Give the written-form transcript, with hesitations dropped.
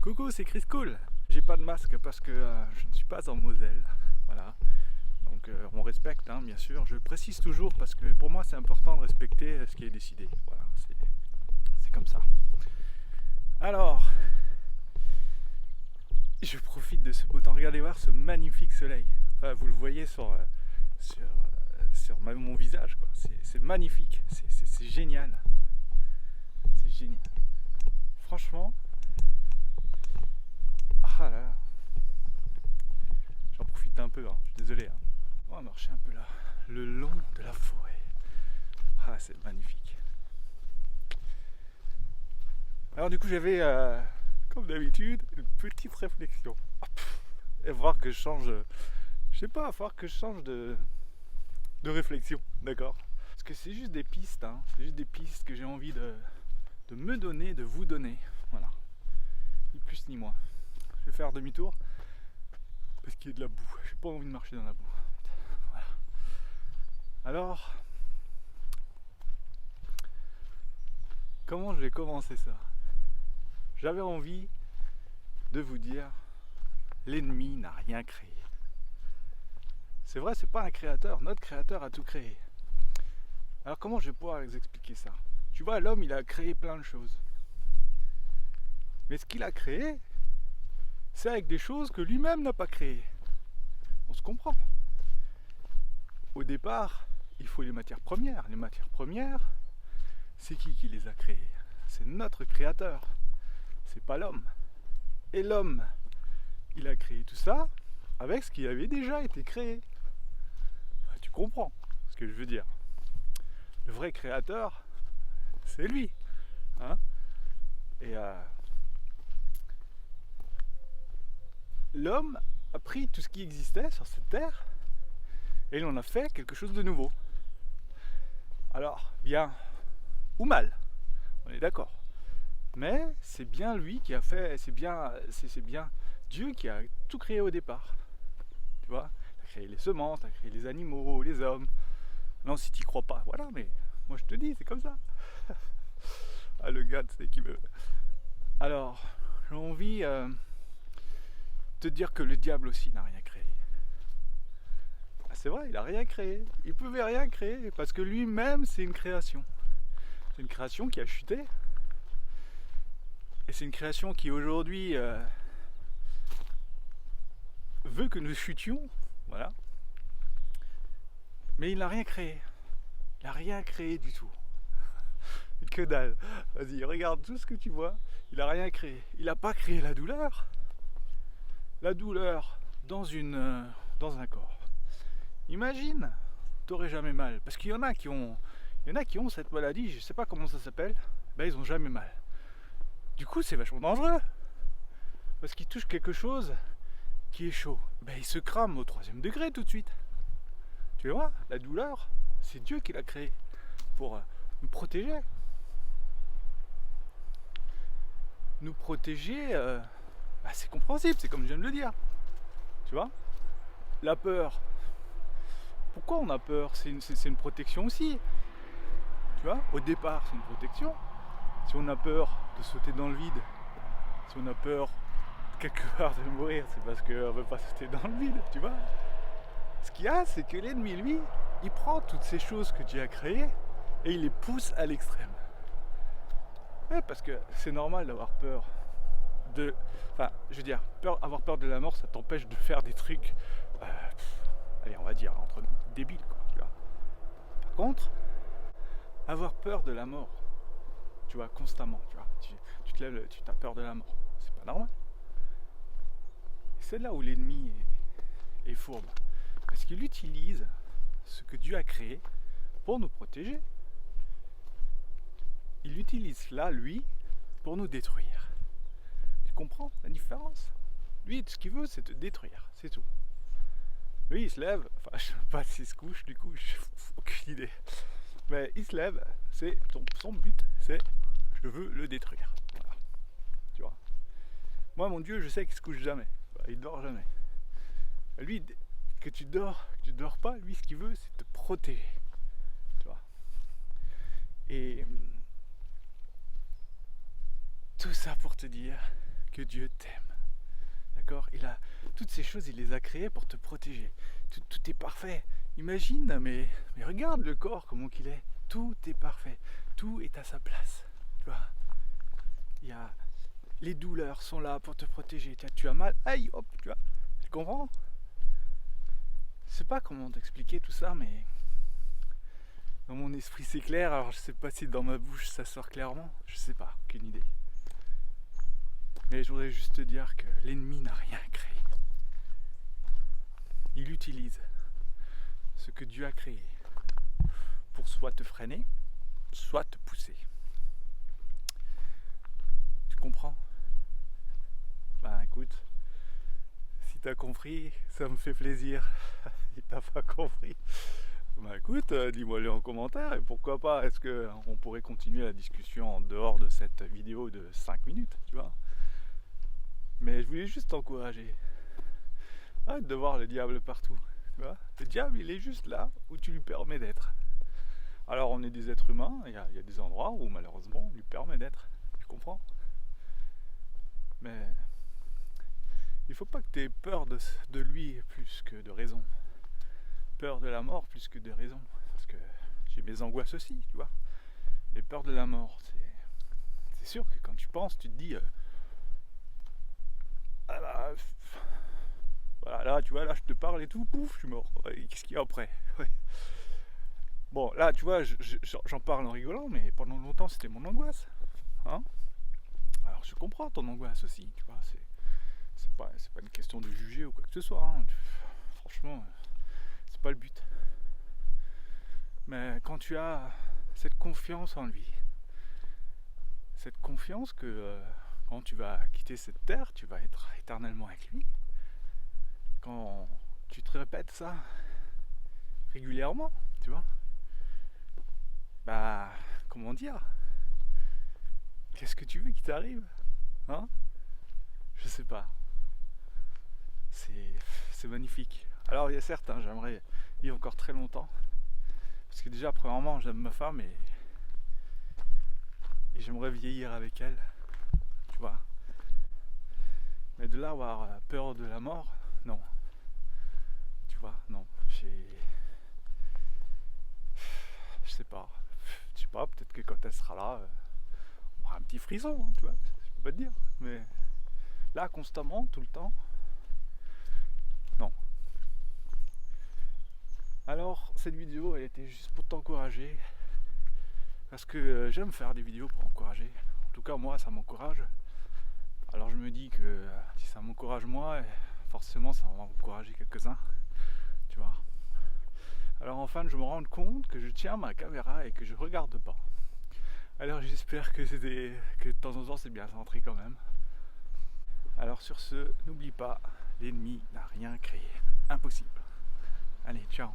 Coucou, c'est Chris Cool. J'ai pas de masque parce que je ne suis pas en Moselle. Voilà. Donc on respecte, hein, bien sûr. Je précise toujours parce que pour moi c'est important de respecter ce qui est décidé. Voilà, c'est comme ça. Alors, je profite de ce beau temps. Regardez voir ce magnifique soleil. Enfin, vous le voyez sur mon visage, quoi. C'est magnifique. C'est génial. C'est génial. Franchement. Ah là là. J'en profite un peu, hein. Je suis désolé. Hein. On va marcher un peu là, le long de la forêt. Ah, c'est magnifique. Alors du coup, j'avais, comme d'habitude, une petite réflexion. Et voir que je change, je sais pas, voir que je change de réflexion, d'accord. Parce que c'est juste des pistes, hein. C'est juste des pistes que j'ai envie de me donner, de vous donner. Voilà. Ni plus ni moins. Je vais faire demi-tour parce qu'il y a de la boue. J'ai pas envie de marcher dans la boue. Voilà. Alors, comment je vais commencer ça? J'avais envie de vous dire, l'ennemi n'a rien créé. C'est vrai, c'est pas un créateur, notre créateur a tout créé. Alors comment je vais pouvoir vous expliquer ça? Tu vois, l'homme, il a créé plein de choses. Mais ce qu'il a créé, c'est avec des choses que lui-même n'a pas créées. On se comprend. Au départ, il faut les matières premières. Les matières premières, c'est qui les a créées? C'est notre créateur. C'est pas l'homme. Et l'homme, il a créé tout ça avec ce qui avait déjà été créé. Enfin, tu comprends ce que je veux dire. Le vrai créateur, c'est lui. Hein? Et l'homme a pris tout ce qui existait sur cette terre et il en a fait quelque chose de nouveau. Alors, bien ou mal, on est d'accord. Mais c'est bien lui qui a fait, c'est bien Dieu qui a tout créé au départ. Tu vois, il a créé les semences, il a créé les animaux, les hommes. Non, si tu crois pas, voilà, mais moi je te dis, c'est comme ça. Ah, le gars, tu sais qui veut. Alors, j'ai envie de te dire que le diable aussi n'a rien créé. Ah, c'est vrai, il n'a rien créé. Il pouvait rien créer parce que lui-même, c'est une création. C'est une création qui a chuté. Et c'est une création qui aujourd'hui veut que nous chutions. Voilà. Mais il n'a rien créé. Il n'a rien créé du tout. Que dalle. Vas-y, regarde tout ce que tu vois. Il n'a rien créé. Il n'a pas créé la douleur. La douleur dans un corps. Imagine, t'aurais jamais mal. Parce qu'il y en a qui ont cette maladie, je sais pas comment ça s'appelle, ben ils ont jamais mal. Du coup, c'est vachement dangereux. Parce qu'ils touchent quelque chose qui est chaud. Ben ils se crament au 3e degré tout de suite. Tu vois, la douleur, c'est Dieu qui l'a créée pour nous protéger. Nous protéger, bah c'est compréhensible, c'est comme je viens de le dire. Tu vois, la peur. Pourquoi on a peur? C'est une protection aussi. Tu vois, au départ, c'est une protection. Si on a peur de sauter dans le vide, si on a peur quelque part de mourir, c'est parce qu'on ne veut pas sauter dans le vide, tu vois. Ce qu'il y a, c'est que l'ennemi, lui, il prend toutes ces choses que Dieu a créées et il les pousse à l'extrême. Ouais, parce que c'est normal d'avoir peur de... Enfin, je veux dire, avoir peur de la mort, ça t'empêche de faire des trucs... allez, on va dire, entre débiles, quoi, tu vois. Par contre, avoir peur de la mort, tu vois, constamment, tu vois, tu te lèves, tu as peur de la mort, c'est pas normal. Et c'est là où l'ennemi est fourbe. Parce qu'il utilise ce que Dieu a créé pour nous protéger. Il utilise cela, lui, pour nous détruire. Tu comprends la différence? Lui, ce qu'il veut, c'est te détruire, c'est tout. Lui, il se lève, enfin, je ne sais pas s'il se couche, du coup, j'ai aucune idée. Mais il se lève, c'est son but, c'est je veux le détruire. Voilà. Tu vois. Moi, mon Dieu, je sais qu'il se couche jamais. Il dort jamais. Lui, que tu dors pas, lui, ce qu'il veut, c'est te protéger. Tu vois. Et tout ça pour te dire que Dieu t'aime. D'accord? Toutes ces choses, il les a créées pour te protéger. Tout est parfait. Imagine, mais regarde le corps, comment qu'il est. Tout est parfait. Tout est à sa place. Tu vois? Les douleurs sont là pour te protéger. Tu as mal, aïe, hop, tu vois? Tu comprends? Je sais pas comment t'expliquer tout ça, mais dans mon esprit c'est clair. Alors je sais pas si dans ma bouche ça sort clairement. Je sais pas, aucune idée. Mais je voudrais juste te dire que l'ennemi n'a rien créé. Il utilise ce que Dieu a créé pour soit te freiner, soit te pousser. Tu comprends? Bah écoute, si t'as compris, ça me fait plaisir. Si t'as pas compris, bah écoute, dis-moi-le en commentaire et pourquoi pas, est-ce qu'on pourrait continuer la discussion en dehors de cette vidéo de 5 minutes, tu vois? Mais je voulais juste t'encourager. Arrête de voir le diable partout, tu vois? Le diable, il est juste là où tu lui permets d'être. Alors on est des êtres humains, il y a des endroits où malheureusement on lui permet d'être, tu comprends? Mais il faut pas que tu aies peur de lui plus que de raison. Peur de la mort plus que de raison. Parce que j'ai mes angoisses aussi, tu vois. Mais peur de la mort, c'est sûr que quand tu penses, tu te dis ah bah, voilà, là tu vois, là je te parle et tout, pouf, je suis mort. Ouais, qu'est-ce qu'il y a après? Ouais. Bon, là tu vois, j'en parle en rigolant, mais pendant longtemps c'était mon angoisse. Hein? Alors je comprends ton angoisse aussi, tu vois, c'est pas une question de juger ou quoi que ce soit. Hein. Franchement, c'est pas le but. Mais quand tu as cette confiance en lui, cette confiance que quand tu vas quitter cette terre, tu vas être éternellement avec lui. Quand tu te répètes ça régulièrement, tu vois, bah, comment dire? Qu'est-ce que tu veux qui t'arrive? Hein? Je sais pas. C'est magnifique. Alors, il y a certes, hein, j'aimerais vivre encore très longtemps. Parce que déjà, premièrement, j'aime ma femme et j'aimerais vieillir avec elle. Tu vois? Mais de là avoir peur de la mort, non. Tu vois, non. Je sais pas. Je sais pas, peut-être que quand elle sera là, on aura un petit frisson, hein, tu vois. Je peux pas te dire. Mais là, constamment, tout le temps, non. Alors, cette vidéo, elle était juste pour t'encourager. Parce que j'aime faire des vidéos pour encourager. En tout cas, moi, ça m'encourage. Alors je me dis que si ça m'encourage moi, forcément ça va encourager quelques-uns, tu vois. Alors enfin, je me rends compte que je tiens ma caméra et que je regarde pas. Alors j'espère que de temps en temps c'est bien centré quand même. Alors sur ce, n'oublie pas, l'ennemi n'a rien créé. Impossible. Allez, ciao.